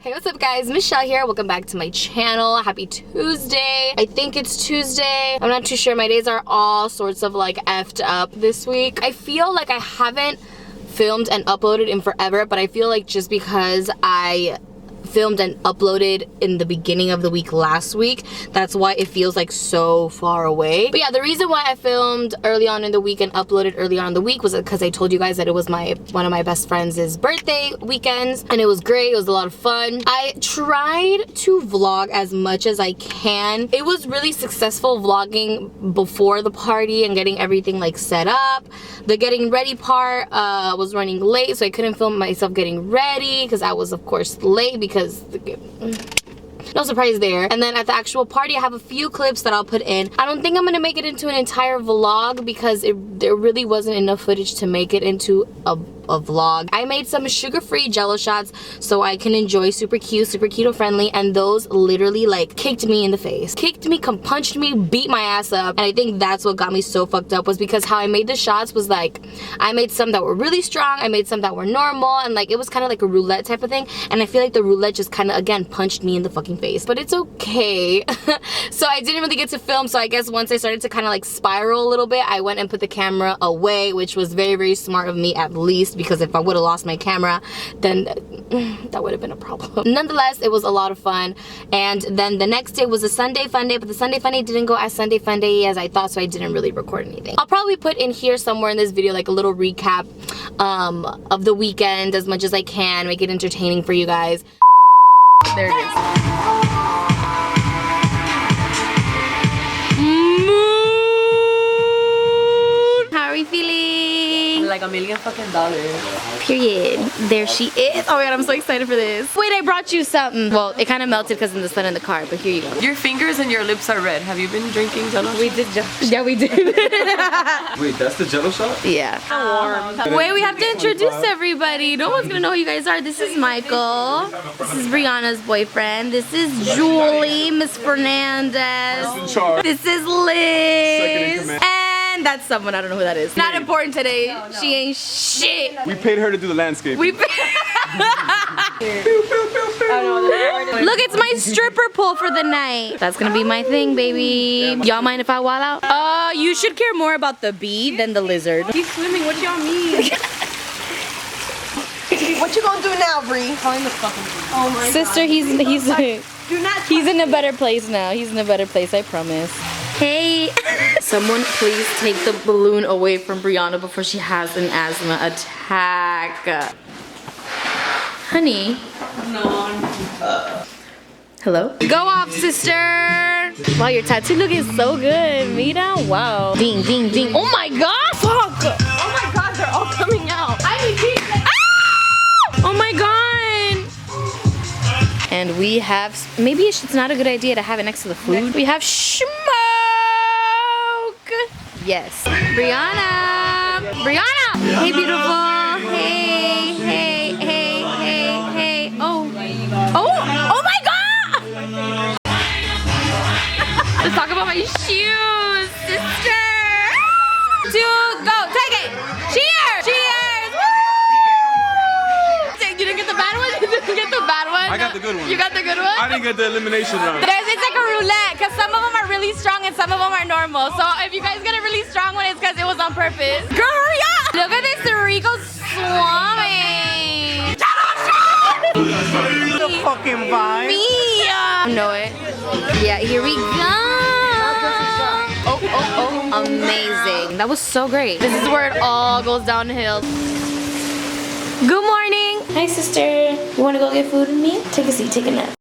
Hey, what's up guys? Michelle here. Welcome back to my channel. Happy Tuesday. I think it's Tuesday. I'm not too sure. My days are all sorts of like effed up this week. I feel like I haven't filmed and uploaded in forever, but I feel like just because I filmed and uploaded in the beginning of the week last week, that's why it feels like so far away. But yeah, the reason why I filmed early on in the week and uploaded early on in the week was because I told you guys that it was one of my best friends' birthday weekends, and it was great. It was a lot of fun. I tried to vlog as much as I can. It was really successful vlogging before the party and getting everything like set up. The getting ready part was running late, so I couldn't film myself getting ready because I was of course late because no surprise there. And then at the actual party, I have a few clips that I'll put in. I don't think I'm gonna make it into an entire vlog because there really wasn't enough footage to make it into a vlog. I made some sugar-free jello shots so I can enjoy super cute, super keto friendly, and those literally like kicked me in the face. Kicked me, punched me, beat my ass up. And I think that's what got me so fucked up, was because how I made the shots was like, I made some that were really strong, I made some that were normal, and like it was kind of like a roulette type of thing. And I feel like the roulette just kind of again punched me in the fucking face, but it's okay. So I didn't really get to film, so I guess once I started to kind of like spiral a little bit, I went and put the camera away, which was very, very smart of me, at least, because if I would have lost my camera, then that would have been a problem. Nonetheless, it was a lot of fun. And then the next day was a Sunday fun day, but the Sunday fun day didn't go as Sunday fun day as I thought, so I didn't really record anything. I'll probably put in here somewhere in this video like a little recap of the weekend as much as I can, make it entertaining for you guys. There it is. How are we feeling? Like $1 million fucking dollars. Period. There she is. Oh my god, I'm so excited for this. Wait, I brought you something. Well, it kind of melted because in the sun in the car, but here you go. Your fingers and your lips are red. Have you been drinking jello? We did jello. Yeah, we did. Wait, that's the jello shot? Yeah. Warm. Wait, we have to introduce everybody. No one's gonna know who you guys are. This is Michael. This is Brianna's boyfriend. This is Julie, Miss Fernandez. This is Liz. And that's someone, I don't know who that is. Not important today. No. She ain't shit. We paid her to do the landscape. We Look, it's my stripper pole for the night. That's gonna be my thing, baby. Y'all mind if I wild out? You should care more about the bee than the lizard. He's swimming, what y'all mean? What you gonna do now, Bree? Calling the fucking bee. Oh my Sister, God. he's in a better place now. He's in a better place, I promise. Hey. Someone please take the balloon away from Brianna before she has an asthma attack. Honey. No. Hello? Go off, sister. Wow, your tattoo looking so good. Mira, wow. Ding, ding, ding. Oh my god. Fuck. Oh my God, they're all coming out. Oh my god. And we have, maybe it's not a good idea to have it next to the food. We have smoke. Yes. Brianna. Brianna. Hey, beautiful. Hey, hey, hey, hey, hey. Oh. Oh, oh my god. Let's talk about my shoes, sister. 2, go. Take it. Cheers. Cheers. Woo! You didn't get the bad one? You didn't get the bad one? I got the good one. You got the good one? I didn't get the elimination round. It's like a roulette, because some of them are really strong and some of them are normal. So if you guys get a really strong one, it's because it was on purpose. Girl, hurry up! Look at this Rico swimming. The fucking vibe. I know it. Yeah, here we go. Oh, oh, oh, amazing. That was so great. This is where it all goes downhill. Good morning. Hi, sister. You want to go get food with me? Take a seat, take a nap.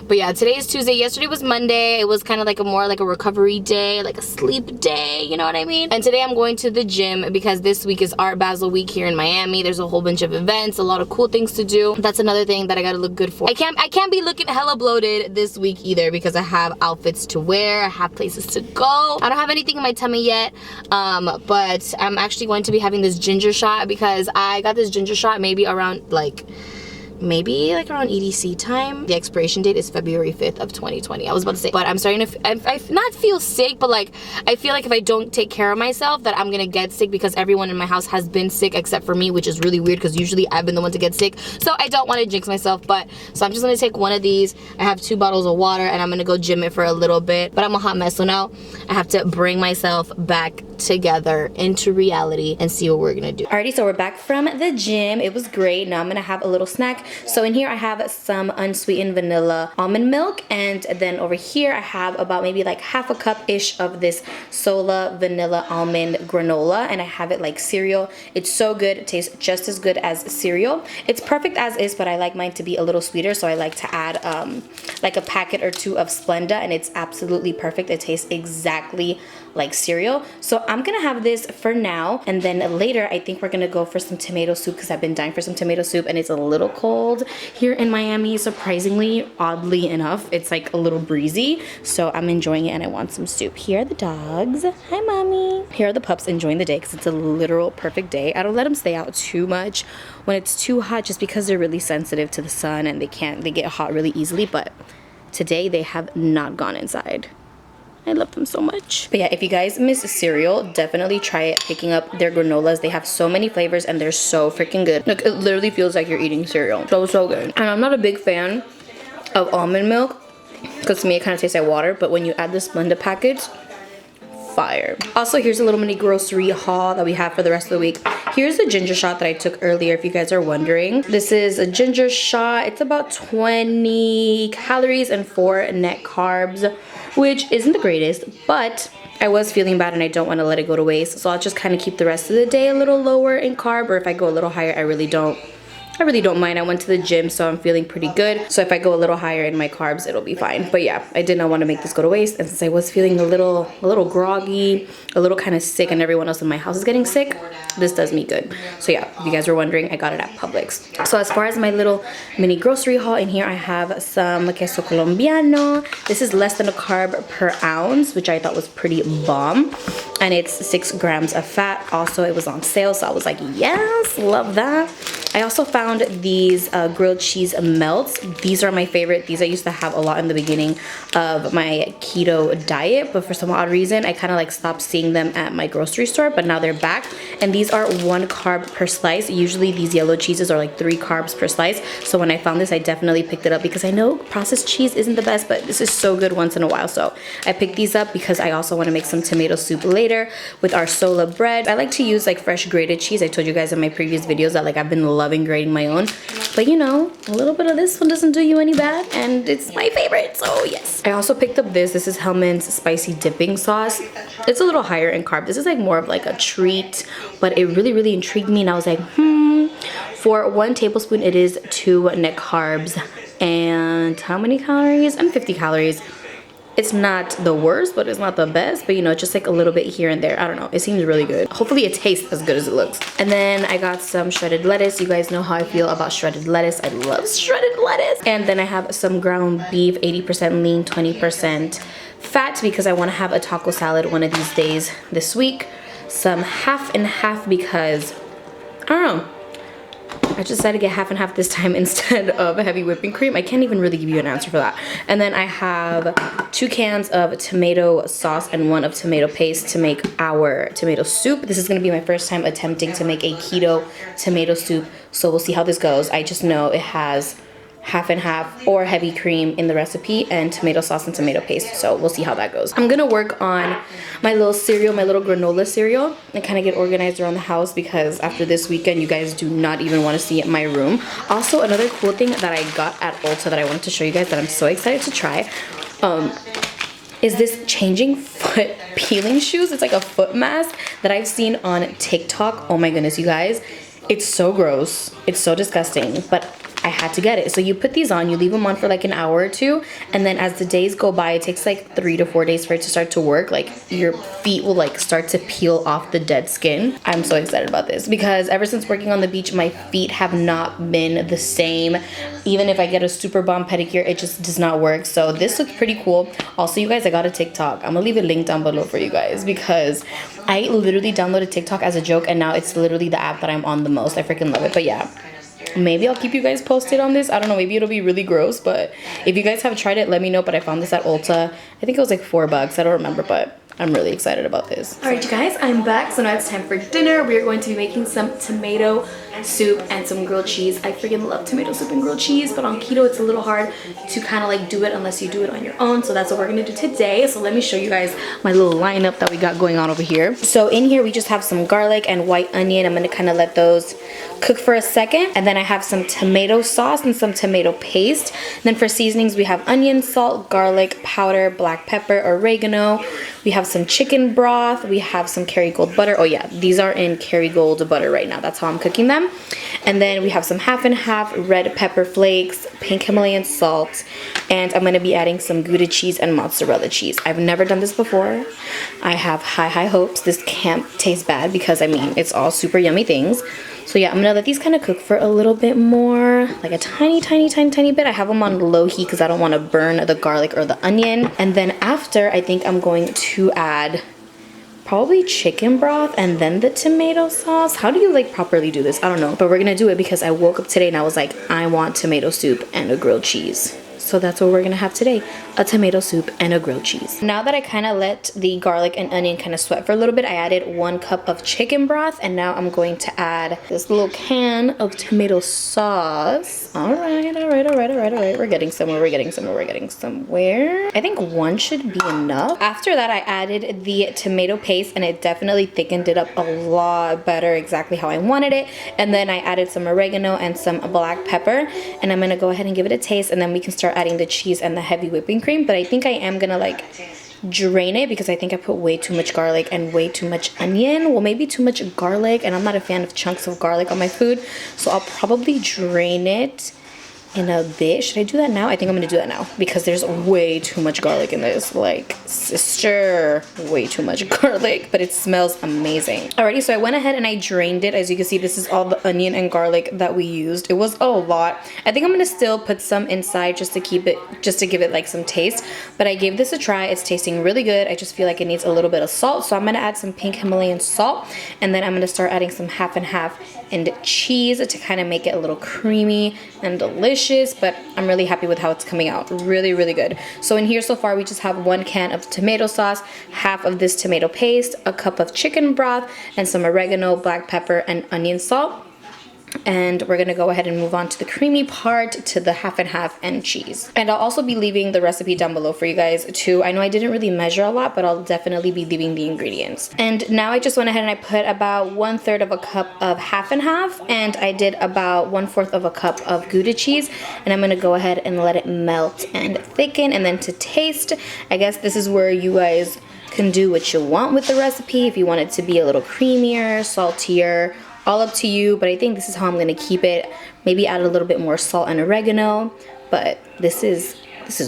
But yeah, today is Tuesday. Yesterday was Monday. It was kind of like more like a recovery day, like a sleep day, you know what I mean? And today I'm going to the gym because this week is Art Basel week here in Miami. There's a whole bunch of events, a lot of cool things to do. That's another thing that I gotta look good for. I can't be looking hella bloated this week either because I have outfits to wear, I have places to go. I don't have anything in my tummy yet, but I'm actually going to be having this ginger shot because I got this ginger shot maybe around like maybe like around EDC time. The expiration date is February 5th of 2020. I was about to say, but I'm starting to I not feel sick, but like I feel like if I don't take care of myself that I'm gonna get sick, because everyone in my house has been sick except for me, which is really weird because usually I've been the one to get sick. So I don't want to jinx myself, but so I'm just gonna take one of these. I have 2 bottles of water and I'm gonna go gym it for a little bit, but I'm a hot mess, so now I have to bring myself back together into reality and see what we're gonna do. Alrighty, so we're back from the gym. It was great. Now I'm gonna have a little snack. So in here I have some unsweetened vanilla almond milk, and then over here I have about maybe like half a cup ish of this Sola vanilla almond granola, and I have it like cereal. It's so good. It tastes just as good as cereal. It's perfect as is, but I like mine to be a little sweeter, so I like to add like a packet or 2 of Splenda, and it's absolutely perfect. It tastes exactly like cereal. So I'm gonna have this for now, and then later I think we're gonna go for some tomato soup, because I've been dying for some tomato soup, and it's a little cold here in Miami. Surprisingly, oddly enough, it's like a little breezy, so I'm enjoying it and I want some soup. Here are the dogs. Hi mommy. Here are the pups enjoying the day, because it's a literal perfect day. I don't let them stay out too much when it's too hot, just because they're really sensitive to the sun and they get hot really easily, but today they have not gone inside. I love them so much. But yeah, if you guys miss cereal, definitely try it picking up their granolas. They have so many flavors and they're so freaking good. Like, it literally feels like you're eating cereal. So good. And I'm not a big fan of almond milk, because to me it kind of tastes like water, but when you add the Splenda packets, fire. Also, here's a little mini grocery haul that we have for the rest of the week. Here's the ginger shot that I took earlier, if you guys are wondering. This is a ginger shot. It's about 20 calories and 4 net carbs, which isn't the greatest, but I was feeling bad and I don't want to let it go to waste. So I'll just kind of keep the rest of the day a little lower in carb, or if I go a little higher, I really don't mind. I went to the gym, so I'm feeling pretty good. So if I go a little higher in my carbs, it'll be fine. But yeah, I did not want to make this go to waste. And since I was feeling a little groggy, a little kind of sick, and everyone else in my house is getting sick, this does me good. So yeah, if you guys were wondering, I got it at Publix. So as far as my little mini grocery haul, in here I have some queso colombiano. This is less than a carb per ounce, which I thought was pretty bomb. And it's 6 grams of fat. Also, it was on sale, so I was like, yes, love that. I also found these grilled cheese melts. These are my favorite. These I used to have a lot in the beginning of my keto diet, but for some odd reason I kind of like stopped seeing them at my grocery store, but now they're back. And these are 1 carb per slice. Usually these yellow cheeses are like 3 carbs per slice, so when I found this I definitely picked it up, because I know processed cheese isn't the best, but this is so good once in a while. So I picked these up because I also want to make some tomato soup later with our Sola bread. I like to use like fresh grated cheese. I told you guys in my previous videos that like I've been loving grating my own, but you know, a little bit of this one doesn't do you any bad, and it's my favorite, so yes. I also picked up this is Hellmann's spicy dipping sauce. It's a little higher in carb. This is like more of like a treat, but it really intrigued me, and I was like, for 1 tablespoon it is 2 net carbs, and how many calories? And 50 calories. It's not the worst, but it's not the best, but you know, just like a little bit here and there. I don't know, it seems really good. Hopefully it tastes as good as it looks. And then I got some shredded lettuce. You guys know how I feel about shredded lettuce. I love shredded lettuce. And then I have some ground beef, 80% lean, 20% fat, because I want to have a taco salad one of these days this week. Some half and half, because I don't know, I just decided to get half and half this time instead of heavy whipping cream. I can't even really give you an answer for that. And then I have 2 cans of tomato sauce and 1 of tomato paste to make our tomato soup. This is going to be my first time attempting to make a keto tomato soup, so we'll see how this goes. I just know it has half and half or heavy cream in the recipe, and tomato sauce and tomato paste, so we'll see how that goes. I'm gonna work on my little cereal, my little granola cereal, and kind of get organized around the house, because after this weekend you guys do not even want to see my room. Also, another cool thing that I got at Ulta that I wanted to show you guys that I'm so excited to try is this changing foot peeling shoes. It's like a foot mask that I've seen on TikTok. Oh my goodness, you guys, it's so gross, it's so disgusting, but I had to get it. So you put these on, you leave them on for like an hour or 2, and then as the days go by, it takes like 3 to 4 days for it to start to work. Like your feet will like start to peel off the dead skin. I'm so excited about this, because ever since working on the beach, my feet have not been the same. Even if I get a super bomb pedicure, it just does not work. So this looks pretty cool. Also, you guys, I got a TikTok. I'm gonna leave a link down below for you guys, because I literally downloaded TikTok as a joke, and now it's literally the app that I'm on the most. I freaking love it. But yeah, maybe I'll keep you guys posted on this. I don't know, maybe it'll be really gross, but if you guys have tried it, let me know. But I found this at Ulta. I think it was like $4. I don't remember, but I'm really excited about this. All right, you guys, I'm back. So now it's time for dinner. We are going to be making some tomato soup and some grilled cheese. I freaking love tomato soup and grilled cheese, but on keto, it's a little hard to kind of like do it unless you do it on your own. So that's what we're gonna do today. So let me show you guys my little lineup that we got going on over here. So in here, we just have some garlic and white onion. I'm gonna kind of let those cook for a second. And then I have some tomato sauce and some tomato paste. And then for seasonings, we have onion, salt, garlic powder, black pepper, oregano. We have some chicken broth. We have some Kerrygold butter. Oh yeah, these are in Kerrygold butter right now. That's how I'm cooking them. And then we have some half and half red pepper flakes, pink Himalayan salt, and I'm gonna be adding some Gouda cheese and mozzarella cheese. I've never done this before. I have high hopes. This can't taste bad because I mean, it's all super yummy things. So yeah, I'm gonna let these kind of cook for a little bit more, like a tiny bit. I have them on low heat because I don't want to burn the garlic or the onion. And then after, I think I'm going to add probably chicken broth and then the tomato sauce. How do you like properly do this? I don't know, but we're gonna do it because I woke up today and I was like, I want tomato soup and a grilled cheese. So that's what we're gonna have today, a tomato soup and a grilled cheese. Now that I kind of let the garlic and onion kind of sweat for a little bit, I added 1 cup of chicken broth, and now I'm going to add this little can of tomato sauce. All right. We're getting somewhere. I think 1 should be enough. After that, I added the tomato paste, and it definitely thickened it up a lot better, exactly how I wanted it. And then I added some oregano and some black pepper, and I'm gonna go ahead and give it a taste, and then we can start adding the cheese and the heavy whipping cream. But I think I am gonna like drain it because I think I put way too much garlic and way too much onion. Well, maybe too much garlic, and I'm not a fan of chunks of garlic on my food, so I'll probably drain it in a bit. Should I do that now? I think I'm gonna do that now because there's way too much garlic in this. Like, sister, way too much garlic, but it smells amazing. Alrighty, so I went ahead and I drained it. As you can see, this is all the onion and garlic that we used. It was a lot. I think I'm gonna still put some inside just to give it like some taste, but I gave this a try. It's tasting really good. I just feel like it needs a little bit of salt, so I'm gonna add some pink Himalayan salt, and then I'm gonna start adding some half and half and cheese to kind of make it a little creamy and delicious. But I'm really happy with how it's coming out. Really good. So in here so far, we just have 1 can of tomato sauce, half of this tomato paste, a cup of chicken broth, and some oregano, black pepper, and onion salt. And we're gonna go ahead and move on to the creamy part, to the half and half and cheese. And I'll also be leaving the recipe down below for you guys too. I know I didn't really measure a lot, but I'll definitely be leaving the ingredients. And now I just went ahead and I put about 1/3 of a cup of half and half, and I did about 1/4 of a cup of Gouda cheese, and I'm gonna go ahead and let it melt and thicken. And then to taste, I guess this is where you guys can do what you want with the recipe. If you want it to be a little creamier, saltier, all up to you, but I think this is how I'm gonna keep it. Maybe add a little bit more salt and oregano, but this is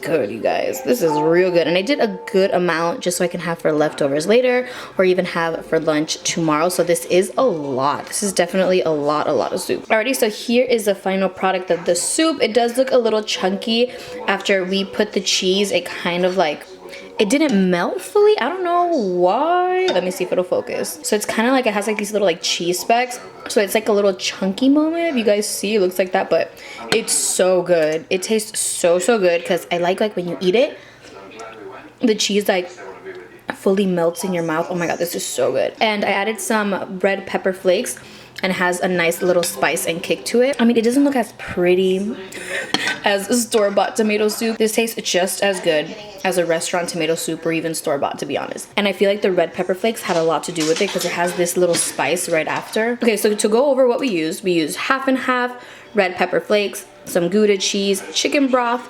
good, you guys. This is real good, and I did a good amount just so I can have for leftovers later, or even have for lunch tomorrow. So this is a lot. This is definitely a lot of soup. Alrighty, so here is the final product of the soup. It does look a little chunky after we put the cheese. It kind of like, it didn't melt fully. I don't know why. Let me see if it'll focus. So it's kind of like, it has like these little like cheese specks. So it's like a little chunky moment. If you guys see, it looks like that, but it's so good. It tastes so good because I like when you eat it, the cheese like fully melts in your mouth. Oh my god, this is so good. And I added some red pepper flakes, and it has a nice little spice and kick to it. I mean, it doesn't look as pretty as a store-bought tomato soup. This tastes just as good as a restaurant tomato soup, or even store-bought, to be honest. And I feel like the red pepper flakes had a lot to do with it because it has this little spice right after. Okay, so to go over what we used half and half red pepper flakes, some Gouda cheese, chicken broth,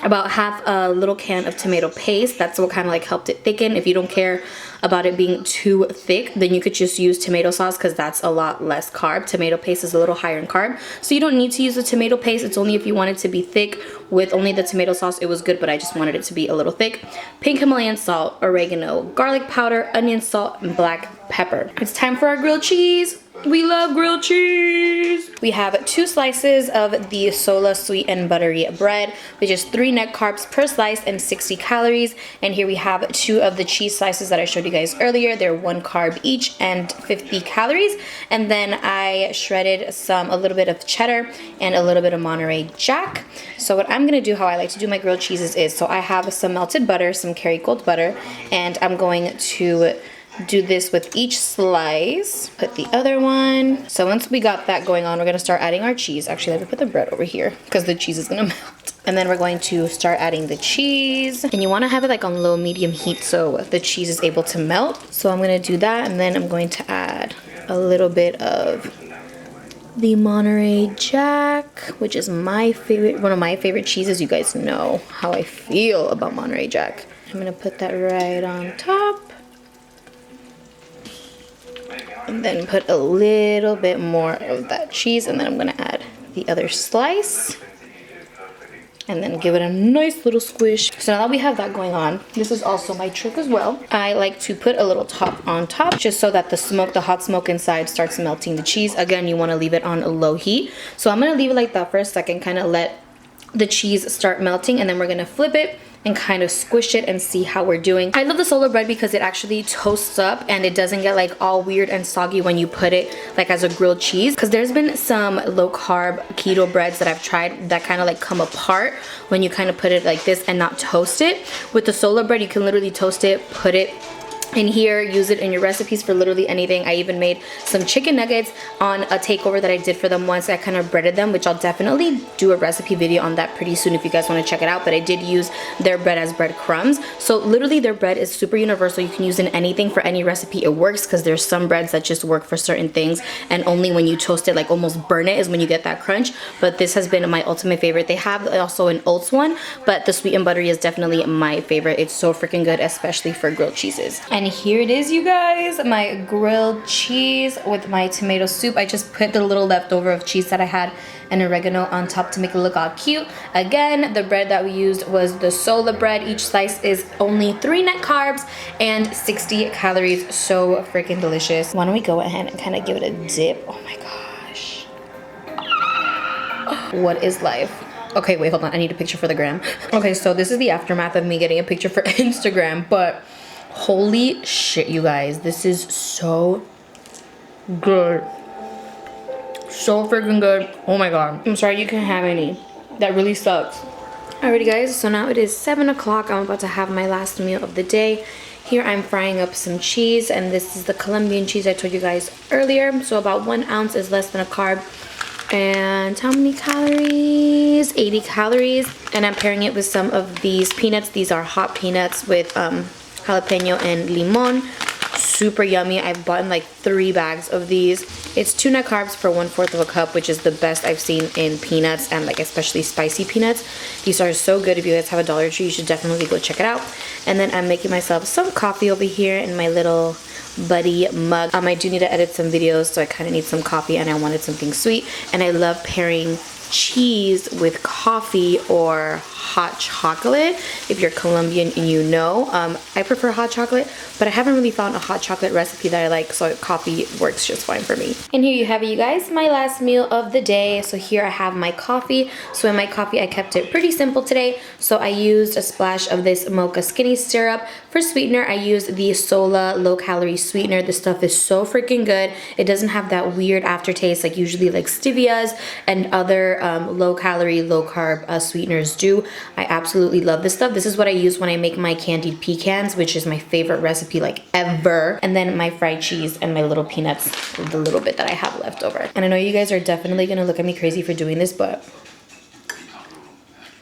about half a little can of tomato paste. That's what kind of like helped it thicken. If you don't care about it being too thick, then you could just use tomato sauce because that's a lot less carb. Tomato paste is a little higher in carb, so you don't need to use the tomato paste. It's only if you want it to be thick with only the tomato sauce. It was good, but I just wanted it to be a little thick. Pink Himalayan salt, oregano, garlic powder, onion salt, and black pepper. It's time for our grilled cheese. We love grilled cheese. We have 2 slices of the Sola sweet and buttery bread, which is 3 net carbs per slice and 60 calories. And here we have 2 of the cheese slices that I showed you guys earlier. They're 1 carb each and 50 calories. And then I shredded a little bit of cheddar and a little bit of Monterey Jack. So what I'm gonna do, how I like to do my grilled cheeses is, so I have some melted butter, some Kerrygold butter, and I'm going to do this with each slice. Put the other one. So once we got that going on, we're gonna start adding our cheese. Actually, let me put the bread over here because the cheese is gonna melt. And then we're going to start adding the cheese. And you wanna have it like on low medium heat so the cheese is able to melt. So I'm gonna do that, and then I'm going to add a little bit of the Monterey Jack, which is my favorite, one of my favorite cheeses. You guys know how I feel about Monterey Jack. I'm gonna put that right on top. And then put a little bit more of that cheese, and then I'm gonna add the other slice. And then give it a nice little squish. So now that we have that going on, this is also my trick as well. I like to put a little top on top just so that the smoke, the hot smoke inside starts melting the cheese. Again, you wanna leave it on a low heat. So I'm gonna leave it like that for a second, kind of let the cheese start melting, and then we're gonna flip it and kind of squish it and see how we're doing. I love the Sola bread because it actually toasts up and it doesn't get like all weird and soggy when you put it like as a grilled cheese, because there's been some low carb keto breads that I've tried that kind of like come apart when you kind of put it like this and not toast it. With the Sola bread, you can literally toast it, put it in here, use it in your recipes for literally anything. I even made some chicken nuggets on a takeover that I did for them once. I kind of breaded them, which I'll definitely do a recipe video on that pretty soon if you guys want to check it out. But I did use their bread as breadcrumbs. So literally their bread is super universal. You can use in anything for any recipe. It works because there's some breads that just work for certain things, and only when you toast it, like almost burn it, is when you get that crunch. But this has been my ultimate favorite. They have also an oats one, but the sweet and buttery is definitely my favorite. It's so freaking good, especially for grilled cheeses. And here it is, you guys, my grilled cheese with my tomato soup. I just put the little leftover of cheese that I had and oregano on top to make it look all cute. Again, the bread that we used was the Sola bread. Each slice is only 3 net carbs and 60 calories. So freaking delicious. Why don't we go ahead and kind of give it a dip? Oh my gosh. What is life? Okay, wait, hold on. I need a picture for the gram. Okay, so this is the aftermath of me getting a picture for Instagram, but holy shit, you guys, this is so good. So freaking good. Oh my god. I'm sorry you can't have any. That really sucks. Alrighty guys, so now it is 7 o'clock. I'm about to have my last meal of the day. Here I'm frying up some cheese, and this is the Colombian cheese I told you guys earlier. So about 1 ounce is less than a carb. And how many calories? 80 calories. And I'm pairing it with some of these peanuts. These are hot peanuts with jalapeno and limon. Super yummy. I've bought like 3 bags of these. It's 2 net carbs for 1/4 of a cup, which is the best I've seen in peanuts, and like especially spicy peanuts. These are so good. If you guys have a Dollar Tree, you should definitely go check it out. And then I'm making myself some coffee over here in my little buddy mug. I do need to edit some videos, so I kind of need some coffee, and I wanted something sweet. And I love pairing cheese with coffee or hot chocolate. If you're Colombian and you know, I prefer hot chocolate, but I haven't really found a hot chocolate recipe that I like, so coffee works just fine for me. And here you have it, you guys, my last meal of the day. So here I have my coffee. So in my coffee, I kept it pretty simple today. So I used a splash of this mocha skinny syrup. For sweetener, I used the Sola low-calorie sweetener. This stuff is so freaking good. It doesn't have that weird aftertaste like usually like stevias and other low-calorie, low-carb sweeteners do. I absolutely love this stuff. This is what I use when I make my candied pecans, which is my favorite recipe like ever. And then my fried cheese and my little peanuts, the little bit that I have left over. And I know you guys are definitely gonna look at me crazy for doing this, but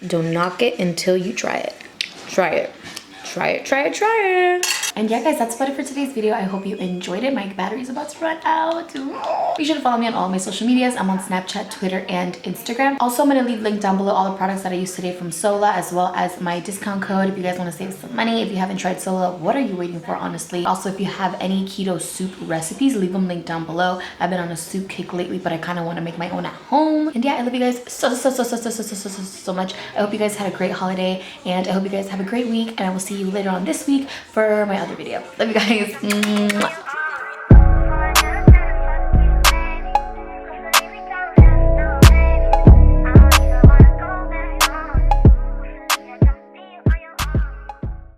don't knock it until you try it. Try it. Try it, try it, try it. And yeah guys, that's about it for today's video. I hope you enjoyed it. My battery's about to run out. Be sure to follow me on all my social medias. I'm on Snapchat, Twitter, and Instagram. Also, I'm gonna leave a link down below all the products that I used today from Sola, as well as my discount code if you guys wanna save some money. If you haven't tried Sola, what are you waiting for, honestly? Also, if you have any keto soup recipes, leave them linked down below. I've been on a soup kick lately, but I kinda wanna make my own at home. And yeah, I love you guys so much. I hope you guys had a great holiday, and I hope you guys have a great week, and I will see you later on this week for my other video. Love you guys. Mwah.